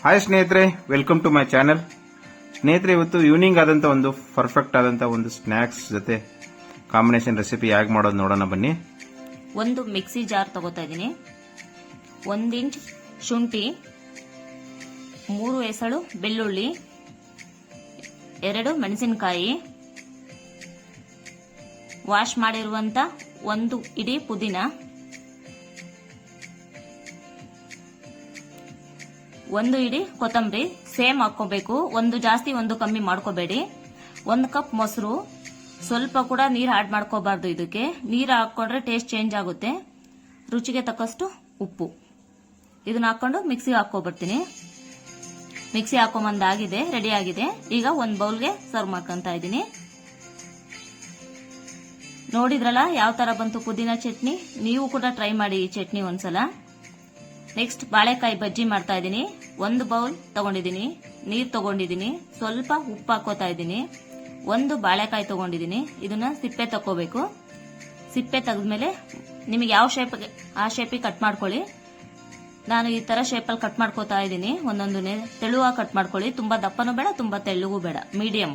Hi ಸ್ನೇಹಿತರೆ, welcome to my channel. ಸ್ನೇಹಿತರೆ, ಇವತ್ತು ಈವ್ನಿಂಗ್ ಆದಂತ ಒಂದು ಪರ್ಫೆಕ್ಟ್ ಆದಂತ ಒಂದು ಸ್ನಾಕ್ಸ್ ಜೊತೆ ಕಾಂಬಿನೇಷನ್ ರೆಸಿಪಿ ಹೇಗೆ ಮಾಡೋದು ನೋಡೋಣ ಬನ್ನಿ. ಒಂದು ಮಿಕ್ಸಿ ಜಾರ್ ತಗೋತಾ ಇದ್ದೀನಿ. 1 ಇಂಚ್ ಶುಂಠಿ, 3 ಎಸಳು ಬೆಳ್ಳುಳ್ಳಿ, 2 ಮೆಣಸಿನಕಾಯಿ, ವಾಶ್ ಮಾಡಿರುವಂತ 1 ಇಡೀ ಪುದೀನ, 1 ಇಡೀ ಕೊತ್ತಂಬರಿ ಸೇಮ್ ಹಾಕೋಬೇಕು. ಒಂದು ಜಾಸ್ತಿ ಒಂದು ಕಮ್ಮಿ ಮಾಡ್ಕೋಬೇಡಿ. 1 ಕಪ್ ಮೊಸರು, ಸ್ವಲ್ಪ ಕೂಡ ನೀರು ಆಡ್ ಮಾಡ್ಕೋಬಾರ್ದು. ಇದಕ್ಕೆ ನೀರು ಹಾಕೊಂಡ್ರೆ ಟೇಸ್ಟ್ ಚೇಂಜ್ ಆಗುತ್ತೆ. ರುಚಿಗೆ ತಕ್ಕಷ್ಟು ಉಪ್ಪು. ಇದನ್ನ ಹಾಕೊಂಡು ಮಿಕ್ಸಿಗೆ ಹಾಕೋಬರ್ತೀನಿ. ಮಿಕ್ಸಿ ಹಾಕೊಂಬಂದಾಗಿದೆ, ರೆಡಿ ಆಗಿದೆ. ಈಗ ಒಂದು ಬೌಲ್ಗೆ ಸರ್ವ್ ಮಾಡ್ಕೊಂತ ಇದ್ದೀನಿ. ನೋಡಿದ್ರಲ್ಲ ಯಾವ ತರ ಬಂತು ಪುದೀನ ಚಟ್ನಿ. ನೀವು ಕೂಡ ಟ್ರೈ ಮಾಡಿ ಈ ಚಟ್ನಿ ಒಂದ್ಸಲ. ನೆಕ್ಸ್ಟ್ ಬಾಳೆಕಾಯಿ ಬಜ್ಜಿ ಮಾಡ್ತಾ ಇದ್ದೀನಿ. 1 ಬೌಲ್ ತಗೊಂಡಿದ್ದೀನಿ, ನೀರ್ ತಗೊಂಡಿದ್ದೀನಿ, ಸ್ವಲ್ಪ ಉಪ್ಪು ಹಾಕೋತಾ ಇದ್ದೀನಿ. 1 ಬಾಳೆಕಾಯಿ ತಗೊಂಡಿದ್ದೀನಿ. ಇದನ್ನ ಸಿಪ್ಪೆ ತಕೋಬೇಕು. ಸಿಪ್ಪೆ ತೆಗೆದ್ಮೇಲೆ ನಿಮಗೆ ಯಾವ ಶೇಪ್ ಆ ಶೇಪಿಗೆ ಕಟ್ ಮಾಡ್ಕೊಳ್ಳಿ. ನಾನು ಈ ತರ ಶೇಪಲ್ಲಿ ಕಟ್ ಮಾಡ್ಕೋತಾ ಇದ್ದೀನಿ. ಒಂದೊಂದನೇ ತೆಳುವಾಗಿ ಕಟ್ ಮಾಡ್ಕೊಳ್ಳಿ. ತುಂಬಾ ದಪ್ಪನೂ ಬೇಡ, ತುಂಬಾ ತೆಳ್ಳಗೂ ಬೇಡ, ಮೀಡಿಯಂ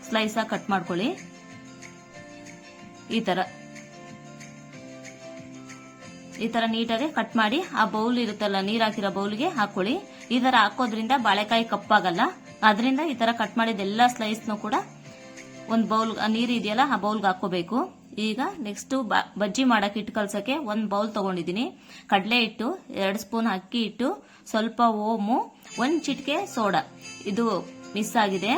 ಸ್ಲೈಸ್ ಆಗಿ ಕಟ್ ಮಾಡ್ಕೊಳ್ಳಿ. ಈ ತರ ನೀಟಾಗಿ ಕಟ್ ಮಾಡಿ ಆ ಬೌಲ್ ಇರುತ್ತಲ್ಲ, ನೀರ್ ಹಾಕಿರೋ ಬೌಲ್ಗೆ ಹಾಕೊಳ್ಳಿ. ಈ ತರ ಹಾಕೋದ್ರಿಂದ ಬಾಳೆಕಾಯಿ ಕಪ್ಪಾಗಲ್ಲ. ಅದರಿಂದ ಈ ತರ ಕಟ್ ಮಾಡಿದ ಎಲ್ಲಾ ಸ್ಲೈಸ್ನು ಕೂಡ ಒಂದು ಬೌಲ್ ನೀರು ಇದೆಯಲ್ಲ ಆ ಬೌಲ್ಗೆ ಹಾಕೋಬೇಕು. ಈಗ ನೆಕ್ಸ್ಟ್ ಬಜ್ಜಿ ಮಾಡಕ್ ಹಿಟ್ಟು ಕಲ್ಸಕ್ಕೆ 1 ಬೌಲ್ ತಗೊಂಡಿದ್ದೀನಿ. ಕಡಲೆ ಹಿಟ್ಟು, 2 ಸ್ಪೂನ್ ಅಕ್ಕಿ ಹಿಟ್ಟು, ಸ್ವಲ್ಪ ಓಮು, 1 ಚಿಟಿಕೆ ಸೋಡಾ. ಇದು ಮಿಸ್ ಆಗಿದೆ.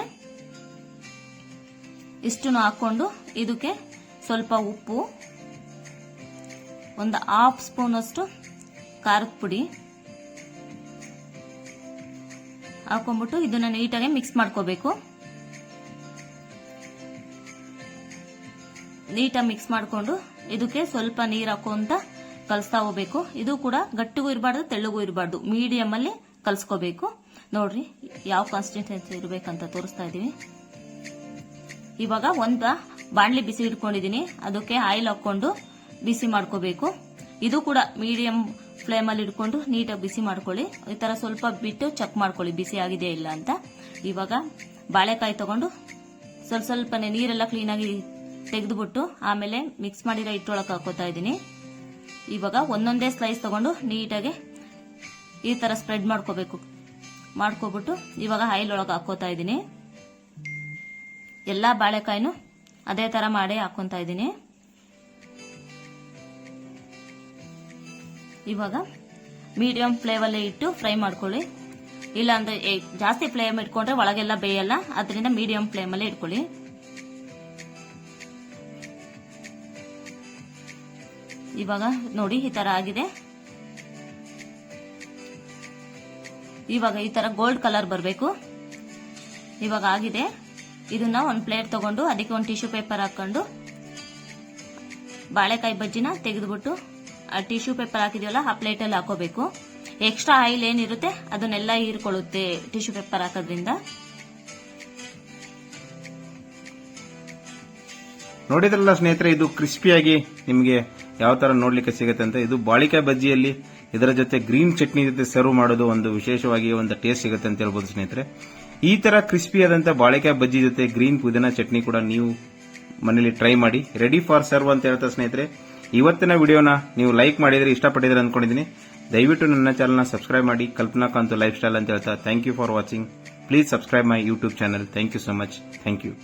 ಇಷ್ಟನ್ನು ಹಾಕೊಂಡು ಇದಕ್ಕೆ ಸ್ವಲ್ಪ ಉಪ್ಪು, 1/2 ಸ್ಪೂನ್ ಅಷ್ಟು ಖಾರದ ಪುಡಿ ಹಾಕೊಂಡ್ಬಿಟ್ಟು ಇದನ್ನ ನೀಟಾಗಿ ಮಿಕ್ಸ್ ಮಾಡ್ಕೋಬೇಕು. ನೀಟಾಗಿ ಮಿಕ್ಸ್ ಮಾಡ್ಕೊಂಡು ಇದಕ್ಕೆ ಸ್ವಲ್ಪ ನೀರು ಹಾಕೊಂತ ಕಲಿಸ್ತಾ ಹೋಗ್ಬೇಕು. ಇದು ಕೂಡ ಗಟ್ಟಿಗೂ ಇರಬಾರ್ದು, ತೆಳ್ಳಗೂ ಇರಬಾರ್ದು, ಮೀಡಿಯಂ ಅಲ್ಲಿ ಕಲ್ಸ್ಕೋಬೇಕು. ನೋಡ್ರಿ ಯಾವ ಕನ್ಸಿಸ್ಟೆನ್ಸಿ ಇರಬೇಕಂತ ತೋರಿಸ್ತಾ ಇದೀವಿ. ಇವಾಗ ಒಂದು ಬಾಣಲಿ ಬಿಸಿ ಇಟ್ಕೊಂಡಿದೀನಿ. ಅದಕ್ಕೆ ಆಯಿಲ್ ಹಾಕೊಂಡು ಬಿಸಿ ಮಾಡ್ಕೋಬೇಕು. ಇದು ಕೂಡ ಮೀಡಿಯಂ ಫ್ಲೇಮ್ ಅಲ್ಲಿ ಇಟ್ಕೊಂಡು ನೀಟಾಗಿ ಬಿಸಿ ಮಾಡ್ಕೊಳ್ಳಿ. ಈ ತರ ಸ್ವಲ್ಪ ಬಿಟ್ಟು ಚೆಕ್ ಮಾಡ್ಕೊಳ್ಳಿ ಬಿಸಿ ಆಗಿದೆಯಾ ಇಲ್ಲ ಅಂತ. ಇವಾಗ ಬಾಳೆಕಾಯಿ ತಗೊಂಡು ಸ್ವಲ್ಪನೇ ನೀರೆಲ್ಲ ಕ್ಲೀನ್ ಆಗಿ ತೆಗೆದುಬಿಟ್ಟು ಆಮೇಲೆ ಮಿಕ್ಸ್ ಮಾಡಿರೋ ಹಿಟ್ಟೊಳಗೆ ಹಾಕೋತಾ ಇದ್ದೀನಿ. ಇವಾಗ ಒಂದೊಂದೇ ಸ್ಲೈಸ್ ತಗೊಂಡು ನೀಟಾಗಿ ಈ ತರ ಸ್ಪ್ರೆಡ್ ಮಾಡ್ಕೋಬಿಟ್ಟು ಇವಾಗ ಆಯಿಲ್ ಒಳಗೆ ಹಾಕೋತಾ ಇದ್ದೀನಿ. ಎಲ್ಲಾ ಬಾಳೆಕಾಯಿನೂ ಅದೇ ತರ ಮಾಡಿ ಹಾಕೊಂತ ಇದ್ದೀನಿ. ಇವಾಗ ಮೀಡಿಯಂ ಫ್ಲೇಮ್ ಅಲ್ಲಿ ಇಟ್ಟು ಫ್ರೈ ಮಾಡ್ಕೊಳ್ಳಿ. ಇಲ್ಲ ಅಂದ್ರೆ ಜಾಸ್ತಿ ಫ್ಲೇಮ್ ಇಟ್ಕೊಂಡ್ರೆ ಒಳಗೆಲ್ಲ ಬೇಯಲ್ಲ. ಅದರಿಂದ ಮೀಡಿಯಂ ಫ್ಲೇಮ್ ಅಲ್ಲಿ ಇಟ್ಕೊಳ್ಳಿ. ಇವಾಗ ನೋಡಿ ಈ ತರ ಆಗಿದೆ. ಇವಾಗ ಈ ತರ ಗೋಲ್ಡ್ ಕಲರ್ ಬರಬೇಕು. ಇವಾಗ ಆಗಿದೆ. ಇದನ್ನ ಒಂದು ಪ್ಲೇಟ್ ತಗೊಂಡು ಅದಕ್ಕೆ ಒಂದು ಟಿಶ್ಯೂ ಪೇಪರ್ ಹಾಕೊಂಡು ಬಾಳೆಕಾಯಿ ಬಜ್ಜಿನ ತೆಗೆದುಬಿಟ್ಟು ಆ ಟಿಶ್ಯೂ ಪೇಪರ್ ಹಾಕಿದೀವಲ್ಲ ಆ ಪ್ಲೇಟ್ ಅಲ್ಲಿ ಹಾಕೋಬೇಕು. ಎಕ್ಸ್ಟ್ರಾ ಆಯಿಲ್ ಏನಿರುತ್ತೆ ಅದನ್ನೆಲ್ಲ ಹೀರ್ಕೊಳ್ಳುತ್ತೆ ಟಿಶ್ಯೂ ಪೇಪರ್ ಹಾಕೋದ್ರಿಂದ. ನೋಡಿದ್ರಲ್ಲ ಸ್ನೇಹಿತರೆ, ಇದು ಕ್ರಿಸ್ಪಿಯಾಗಿ ನಿಮಗೆ ಯಾವ ತರ ನೋಡ್ಲಿಕ್ಕೆ ಸಿಗುತ್ತೆ ಅಂತ. ಇದು ಬಾಳೆಕಾಯಿ ಬಜ್ಜಿಯಲ್ಲಿ ಇದರ ಜೊತೆ ಗ್ರೀನ್ ಚಟ್ನಿ ಜೊತೆ ಸರ್ವ್ ಮಾಡೋದು ಒಂದು ವಿಶೇಷವಾಗಿ ಒಂದು ಟೇಸ್ಟ್ ಸಿಗುತ್ತೆ ಅಂತ ಹೇಳ್ಬೋದು ಸ್ನೇಹಿತರೆ. ಈ ತರ ಕ್ರಿಸ್ಪಿ ಆದಂತ ಬಾಳೆಕಾಯಿ ಬಜ್ಜಿ ಜೊತೆ ಗ್ರೀನ್ ಪುದೀನ ಚಟ್ನಿ ಕೂಡ ನೀವು ಮನೇಲಿ ಟ್ರೈ ಮಾಡಿ. ರೆಡಿ ಫಾರ್ ಸರ್ವ್ ಅಂತ ಹೇಳ್ತಾ ಸ್ನೇಹಿತರೆ, ಇವತ್ತಿನ ವಿಡಿಯೋನ ನೀವು ಲೈಕ್ ಮಾಡಿದ್ರೆ ಇಷ್ಟಪಟ್ಟಿದ್ರೆ ಅಂದ್ಕೊಂಡಿದ್ದೀನಿ. ದಯವಿಟ್ಟು ನನ್ನ ಚಾನಲ್ನ ಸಬ್ಸ್ಕ್ರೈಬ್ ಮಾಡಿ. ಕಲ್ಪನಾ ಕಾಂತು ಲೈಫ್ ಸ್ಟೈಲ್ ಅಂತ ಹೇಳ್ತಾ thank you for watching. Please subscribe my YouTube channel. Thank you so much. Thank you.